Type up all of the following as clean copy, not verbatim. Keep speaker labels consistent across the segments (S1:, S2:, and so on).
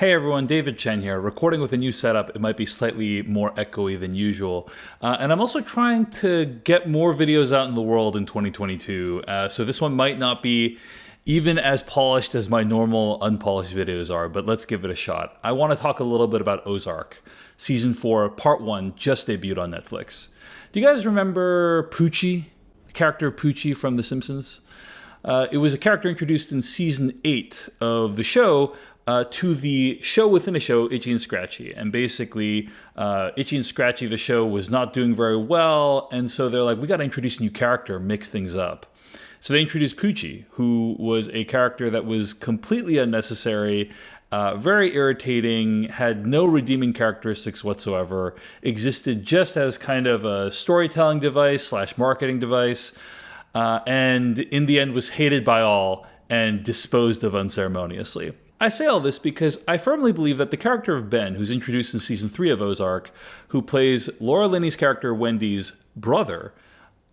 S1: Hey everyone, David Chen here, recording with a new setup. It might be slightly more echoey than usual. And I'm also trying to get more videos out in the world in 2022. So this one might not be even as polished as my normal unpolished videos are, but let's give it a shot. I want to talk a little bit about Ozark. Season 4, Part 1 just debuted on Netflix. Do you guys remember Poochie, the character of Poochie from The Simpsons? It was a character introduced in Season 8 of the show, to the show within a show, Itchy and Scratchy. And basically, Itchy and Scratchy, the show, was not doing very well. And so they're like, we got to introduce a new character, mix things up. So they introduced Poochie, who was a character that was completely unnecessary, very irritating, had no redeeming characteristics whatsoever, existed just as kind of a storytelling device / marketing device, and in the end was hated by all and disposed of unceremoniously. I say all this because I firmly believe that the character of Ben, who's introduced in Season 3 of Ozark, who plays Laura Linney's character Wendy's brother,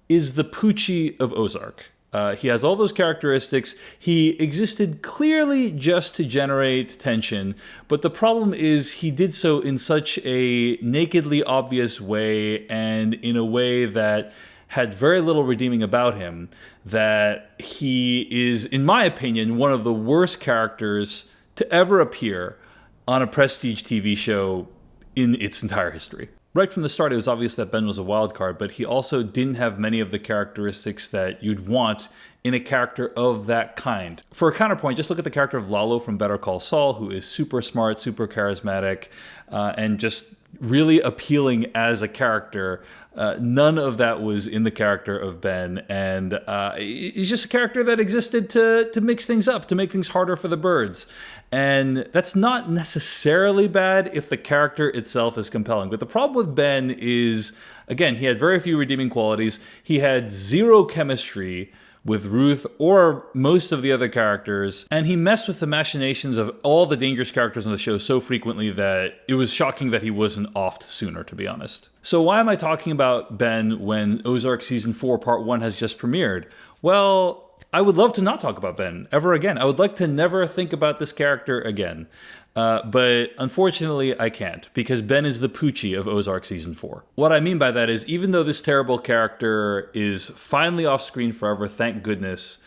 S1: is the Poochie of Ozark. He has all those characteristics. He existed clearly just to generate tension, but the problem is he did so in such a nakedly obvious way and in a way that had very little redeeming about him, that he is, in my opinion, one of the worst characters to ever appear on a prestige TV show in its entire history. Right from the start, it was obvious that Ben was a wild card, but he also didn't have many of the characteristics that you'd want in a character of that kind. For a counterpoint, just look at the character of Lalo from Better Call Saul, who is super smart, super charismatic, and just really appealing as a character. None of that was in the character of Ben, and he's just a character that existed to mix things up, to make things harder for the birds. And that's not necessarily bad if the character itself is compelling. But the problem with Ben is, again, he had very few redeeming qualities. He had zero chemistry with Ruth or most of the other characters, and he messed with the machinations of all the dangerous characters on the show so frequently that it was shocking that he wasn't offed sooner, to be honest. So why am I talking about Ben when Ozark Season 4 Part 1 has just premiered? Well, I would love to not talk about Ben ever again. I would like to never think about this character again. But unfortunately, I can't, because Ben is the Poochie of Ozark Season 4. What I mean by that is, even though this terrible character is finally off screen forever, thank goodness,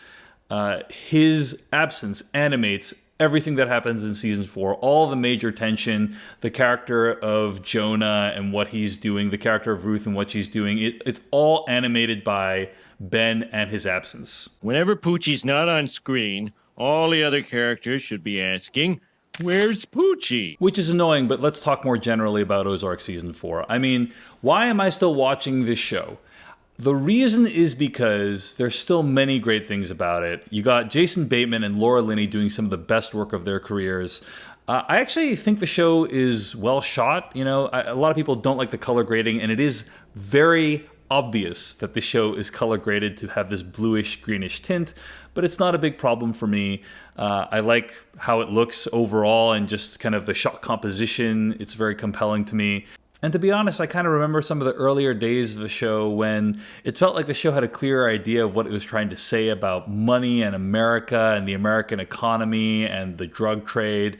S1: his absence animates everything that happens in Season 4, all the major tension, the character of Jonah and what he's doing, the character of Ruth and what she's doing, it's all animated by Ben and his absence.
S2: Whenever Poochie's not on screen, all the other characters should be asking, "Where's Poochie?"
S1: Which is annoying, but let's talk more generally about Ozark Season 4. I mean, why am I still watching this show? The reason is because there's still many great things about it. You got Jason Bateman and Laura Linney doing some of the best work of their careers. I actually think the show is well shot. You know, a lot of people don't like the color grading, and it is very obvious that the show is color graded to have this bluish greenish tint, but it's not a big problem for me. I like how it looks overall and just kind of the shot composition. It's very compelling to me. And to be honest, I kind of remember some of the earlier days of the show when it felt like the show had a clearer idea of what it was trying to say about money and America and the American economy and the drug trade.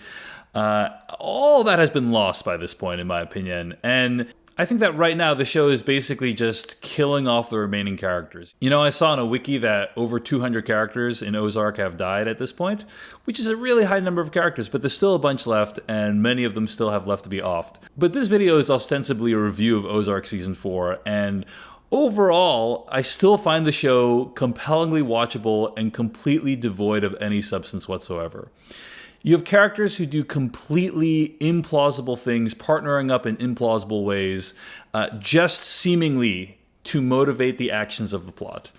S1: All that has been lost by this point, in my opinion. And I think that right now the show is basically just killing off the remaining characters. You know, I saw on a wiki that over 200 characters in Ozark have died at this point, which is a really high number of characters, but there's still a bunch left, and many of them still have left to be offed. But this video is ostensibly a review of Ozark Season 4, and overall, I still find the show compellingly watchable and completely devoid of any substance whatsoever. You have characters who do completely implausible things, partnering up in implausible ways, just seemingly to motivate the actions of the plot.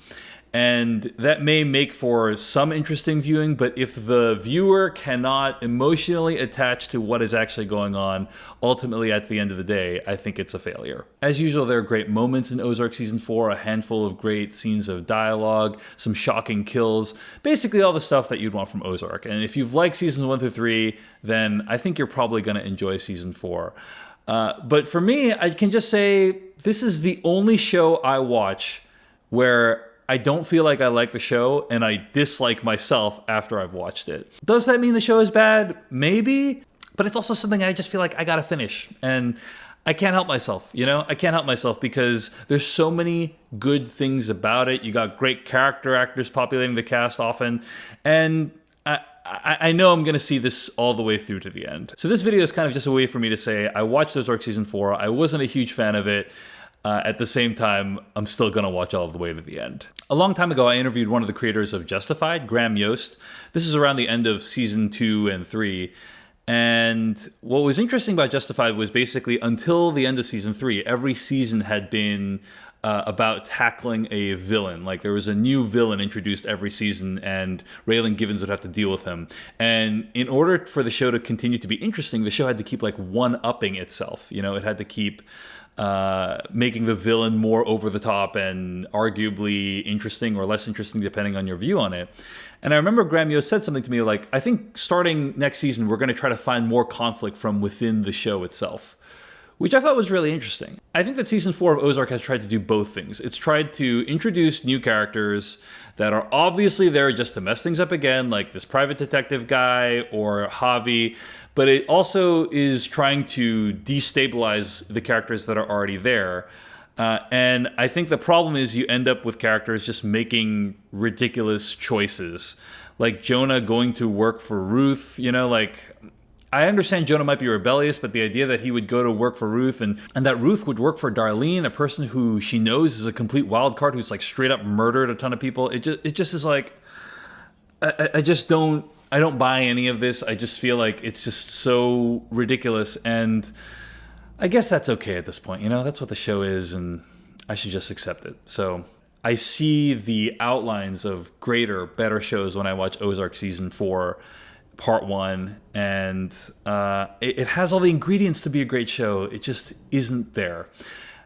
S1: And that may make for some interesting viewing, but if the viewer cannot emotionally attach to what is actually going on, ultimately at the end of the day, I think it's a failure. As usual, there are great moments in Ozark Season 4, a handful of great scenes of dialogue, some shocking kills, basically all the stuff that you'd want from Ozark. And if you've liked Seasons 1 through 3, then I think you're probably going to enjoy Season 4. But for me, I can just say this is the only show I watch where I don't feel like I like the show, and I dislike myself after I've watched it. Does that mean the show is bad? Maybe. but it's also something I just feel like I gotta finish. And I can't help myself, you know? I can't help myself because there's so many good things about it. You got great character actors populating the cast often, and I know I'm going to see this all the way through to the end. So this video is kind of just a way for me to say I watched Ozark Season 4. I wasn't a huge fan of it. At the same time, I'm still going to watch all the way to the end. A long time ago, I interviewed one of the creators of Justified, Graham Yost. This is around the end of Season 2 and 3. And what was interesting about Justified was basically until the end of Season 3, every season had been about tackling a villain. Like there was a new villain introduced every season and Raylan Givens would have to deal with him. And in order for the show to continue to be interesting, the show had to keep like one-upping itself. You know, it had to keep making the villain more over the top and arguably interesting or less interesting depending on your view on it. And I remember Graham Yost said something to me like, I think starting next season, we're going to try to find more conflict from within the show itself, which I thought was really interesting. I think that Season 4 of Ozark has tried to do both things. It's tried to introduce new characters that are obviously there just to mess things up again, like this private detective guy or Javi, but it also is trying to destabilize the characters that are already there. And I think the problem is you end up with characters just making ridiculous choices. Like Jonah going to work for Ruth, you know, like I understand Jonah might be rebellious, but the idea that he would go to work for Ruth and that Ruth would work for Darlene, a person who she knows is a complete wild card who's like straight up murdered a ton of people. It just is like, I don't buy any of this. I just feel like it's just so ridiculous. And I guess that's okay at this point. You know, that's what the show is, and I should just accept it. So I see the outlines of greater, better shows when I watch Ozark Season 4, Part 1, and it has all the ingredients to be a great show. It just isn't there.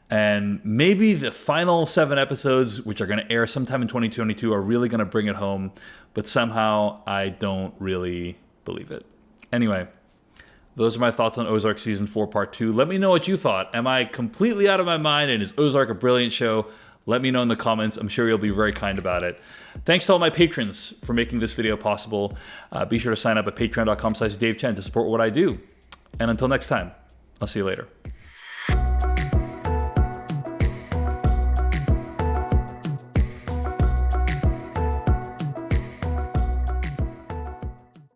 S1: And maybe the final 7 episodes, which are going to air sometime in 2022, are really going to bring it home, but somehow I don't really believe it. Anyway, those are my thoughts on Ozark Season 4 Part 2. Let me know what you thought. Am I completely out of my mind, and is Ozark a brilliant show? Let me know in the comments. I'm sure you'll be very kind about it. Thanks to all my patrons for making this video possible. Be sure to sign up at patreon.com/DaveChen to support what I do. And until next time, I'll see you later.